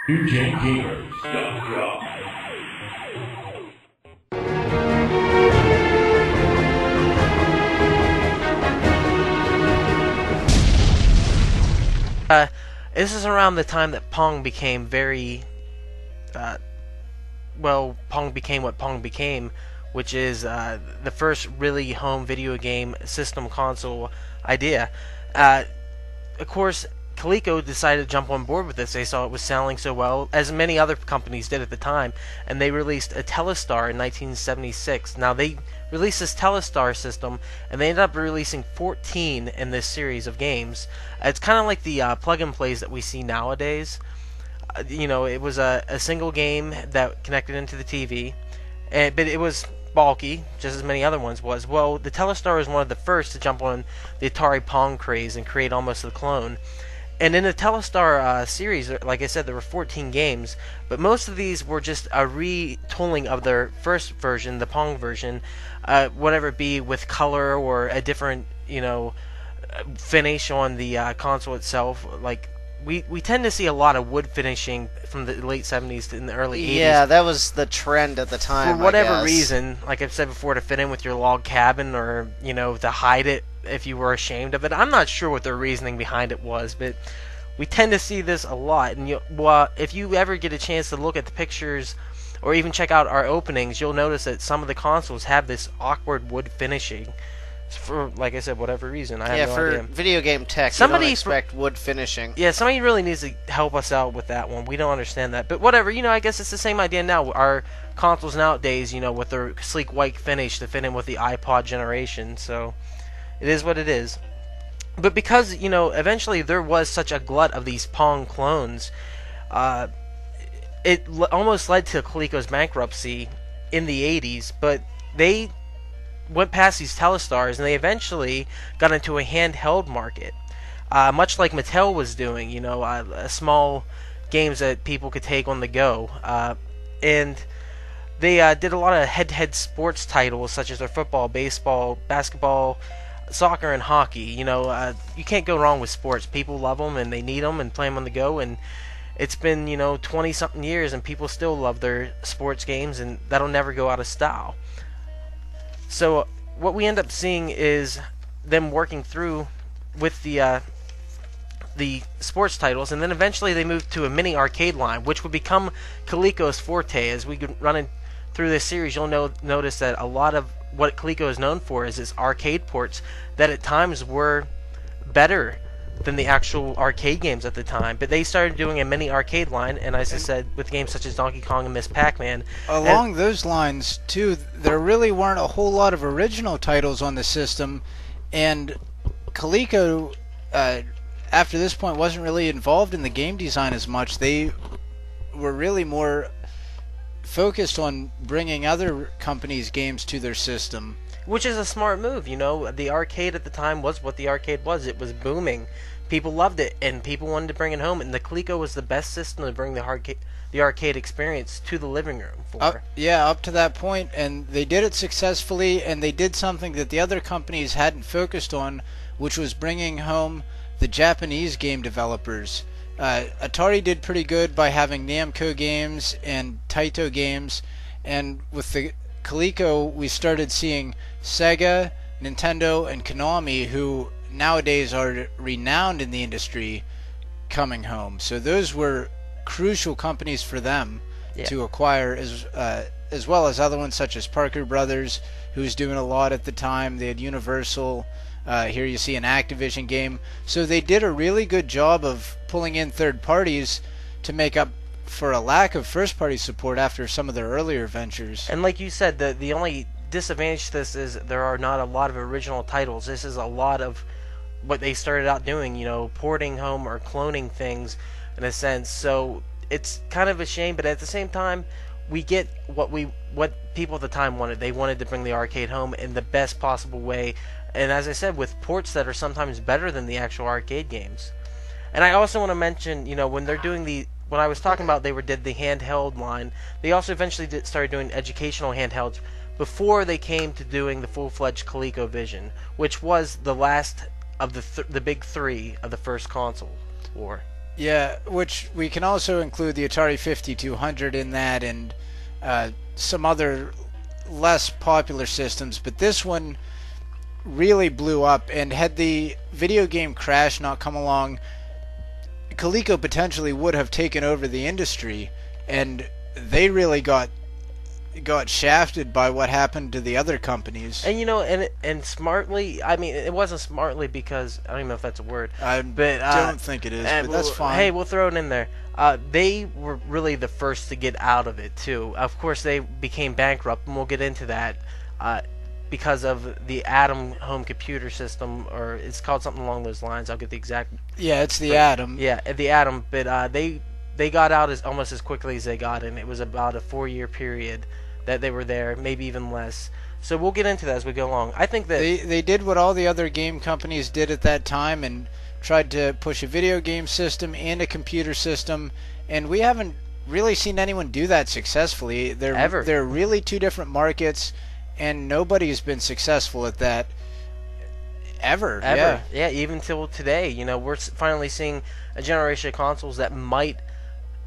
New Gen Gamers. This is around the time that Pong became very, Pong became what Pong became, which is the first really home video game system console idea. Of course, Coleco decided to jump on board with this. They saw it was selling so well, as many other companies did at the time, and they released a Telestar in 1976. Now, they released this Telestar system, and they ended up releasing 14 in this series of games. It's kind of like the plug-and-plays that we see nowadays. It was a single game that connected into the TV, but it was bulky, just as many other ones was. Well, the Telestar was one of the first to jump on the Atari Pong craze and create almost a clone. And in the Telestar series, like I said, there were 14 games, but most of these were just a retooling of their first version, the Pong version, whatever it be, with color or a different, finish on the console itself. Like, we tend to see a lot of wood finishing from the late 70s to in the early 80s. Yeah, that was the trend at the time, for whatever I guess. reason, like I've said before, to fit in with your log cabin, or, to hide it if you were ashamed of it. I'm not sure what their reasoning behind it was, but we tend to see this a lot. And if you ever get a chance to look at the pictures or even check out our openings, you'll notice that some of the consoles have this awkward wood finishing for, like I said, whatever reason. I have no idea. For video game tech, Somebody you don't expect wood finishing. Yeah, somebody really needs to help us out with that one. We don't understand that. But whatever, I guess it's the same idea now. Our consoles nowadays, with their sleek white finish to fit in with the iPod generation, so it is what it is. But because, eventually there was such a glut of these Pong clones, it almost led to Coleco's bankruptcy in the 80s, but they went past these Telestars, and they eventually got into a handheld market, much like Mattel was doing, small games that people could take on the go. And they did a lot of head-to-head sports titles, such as their football, baseball, basketball, soccer, and hockey. You can't go wrong with sports. People love them, and they need them, and play them on the go, and it's been, 20-something years, and people still love their sports games, and that'll never go out of style. So what we end up seeing is them working through with the sports titles, and then eventually they moved to a mini arcade line, which would become Coleco's forte. As we run through this series, you'll notice that a lot of what Coleco is known for is its arcade ports that at times were better than the actual arcade games at the time. But they started doing a mini arcade line, and as I said, with games such as Donkey Kong and Miss Pac-Man. Along those lines, too, there really weren't a whole lot of original titles on the system, and Coleco, after this point, wasn't really involved in the game design as much. They were really more focused on bringing other companies' games to their system. Which is a smart move, The arcade at the time was what the arcade was. It was booming. People loved it, and people wanted to bring it home. And the Coleco was the best system to bring the arcade experience to the living room for. Up to that point, and they did it successfully, and they did something that the other companies hadn't focused on, which was bringing home the Japanese game developers. Atari did pretty good by having Namco Games and Taito Games, and with the Coleco, we started seeing Sega, Nintendo, and Konami, who nowadays are renowned in the industry, coming home. So those were crucial companies for them to acquire, as well as other ones such as Parker Brothers, who was doing a lot at the time. They had Universal. Here you see an Activision game. So they did a really good job of pulling in third parties to make up for a lack of first-party support after some of their earlier ventures. And like you said, the only disadvantage to this is there are not a lot of original titles. This is a lot of what they started out doing, porting home or cloning things in a sense. So it's kind of a shame, but at the same time, we get what people at the time wanted. They wanted to bring the arcade home in the best possible way, and as I said, with ports that are sometimes better than the actual arcade games. And I also want to mention, when they're doing when I was talking about they did the handheld line, they also eventually started doing educational handhelds before they came to doing the full-fledged ColecoVision, which was the last of the big three of the first console war. Yeah, which we can also include the Atari 5200 in that, and some other less popular systems, but this one really blew up, and had the video game crash not come along, Coleco potentially would have taken over the industry, and they really got shafted by what happened to the other companies. And and smartly, I mean, it wasn't smartly because I don't even know if that's a word. I don't think it is, but that's fine. Hey, we'll throw it in there. They were really the first to get out of it too. Of course, they became bankrupt, and we'll get into that because of the Atom home computer system, or it's called something along those lines. I'll get the exact. Yeah, it's the Atom. Yeah, the Atom. But they got out almost as quickly as they got in. It was about a 4-year period that they were there, maybe even less. So we'll get into that as we go along. I think that they did what all the other game companies did at that time and tried to push a video game system and a computer system, and we haven't really seen anyone do that successfully. They're really two different markets, and nobody's been successful at that ever. Yeah, even till today. We're finally seeing a generation of consoles that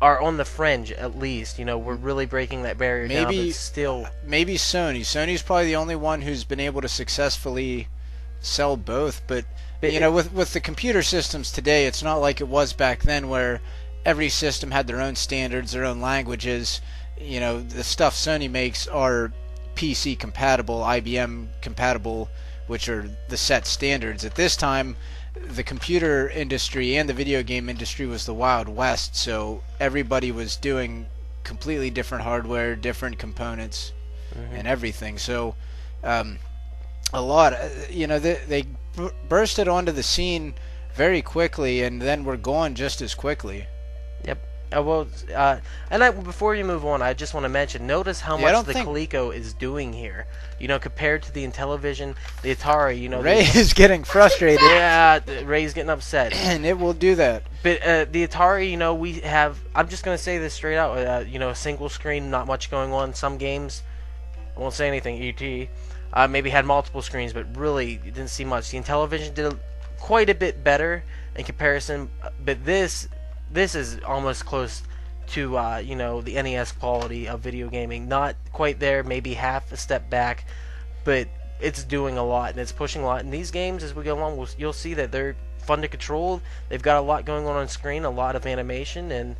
are on the fringe, at least. We're really breaking that barrier down, but still. Maybe Sony. Sony's probably the only one who's been able to successfully sell both. But with the computer systems today, it's not like it was back then, where every system had their own standards, their own languages. The stuff Sony makes are PC compatible, IBM compatible, which are the set standards. At this time, the computer industry and the video game industry was the Wild West, so everybody was doing completely different hardware, different components, and everything. So a lot, they bursted onto the scene very quickly, and then were gone just as quickly. Yep. Before you move on, I just want to mention, notice how much the Coleco is doing here. Compared to the Intellivision, the Atari, Ray is getting frustrated. Yeah, Ray's getting upset. And it will do that. But the Atari, we have, I'm just going to say this straight out, a single screen, not much going on. Some games, I won't say anything, E.T., maybe had multiple screens, but really, you didn't see much. The Intellivision did quite a bit better in comparison, but this is almost close to the NES quality of video gaming. Not quite there, maybe half a step back, but it's doing a lot and it's pushing a lot. And these games, as we go along, you'll see that they're fun to control. They've got a lot going on screen, a lot of animation, and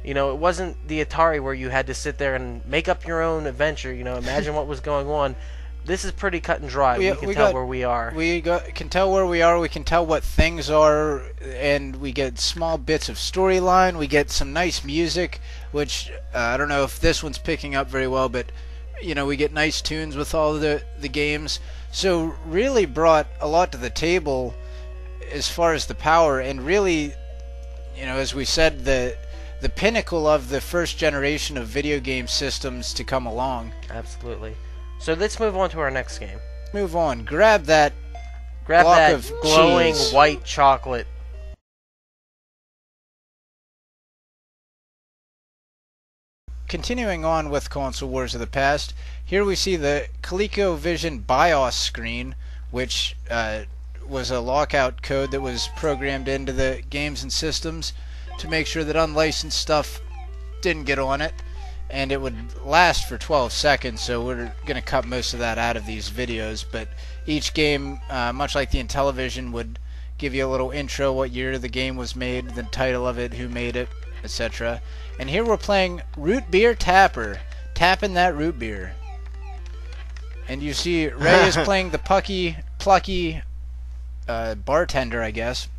it wasn't the Atari where you had to sit there and make up your own adventure. Imagine what was going on. This is pretty cut and dry. We can tell where we are. We can tell where we are. We can tell what things are, and we get small bits of storyline. We get some nice music, which I don't know if this one's picking up very well, but we get nice tunes with all the games. So really brought a lot to the table as far as the power, and really, as we said, the pinnacle of the first generation of video game systems to come along. Absolutely. So let's move on to our next game. Move on. Grab that block of glowing cheese. White chocolate. Continuing on with Console Wars of the Past, here we see the ColecoVision BIOS screen, which was a lockout code that was programmed into the games and systems to make sure that unlicensed stuff didn't get on it. And it would last for 12 seconds, so we're going to cut most of that out of these videos. But each game, much like the Intellivision, would give you a little intro, what year the game was made, the title of it, who made it, etc. And here we're playing Root Beer Tapper, tapping that root beer. And you see Ray is playing the plucky bartender, I guess.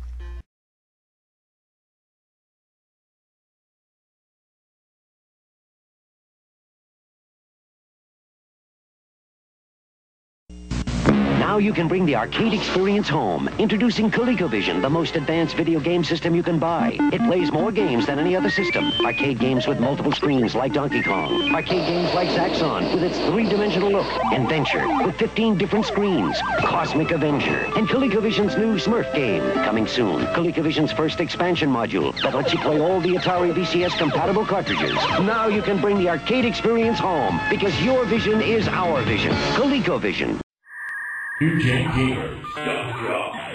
Now you can bring the arcade experience home. Introducing ColecoVision, the most advanced video game system you can buy. It plays more games than any other system. Arcade games with multiple screens like Donkey Kong. Arcade games like Zaxxon with its three-dimensional look. Adventure with 15 different screens. Cosmic Avenger. And ColecoVision's new Smurf game. Coming soon. ColecoVision's first expansion module that lets you play all the Atari VCS compatible cartridges. Now you can bring the arcade experience home because your vision is our vision. ColecoVision. New Gen Gamers.com.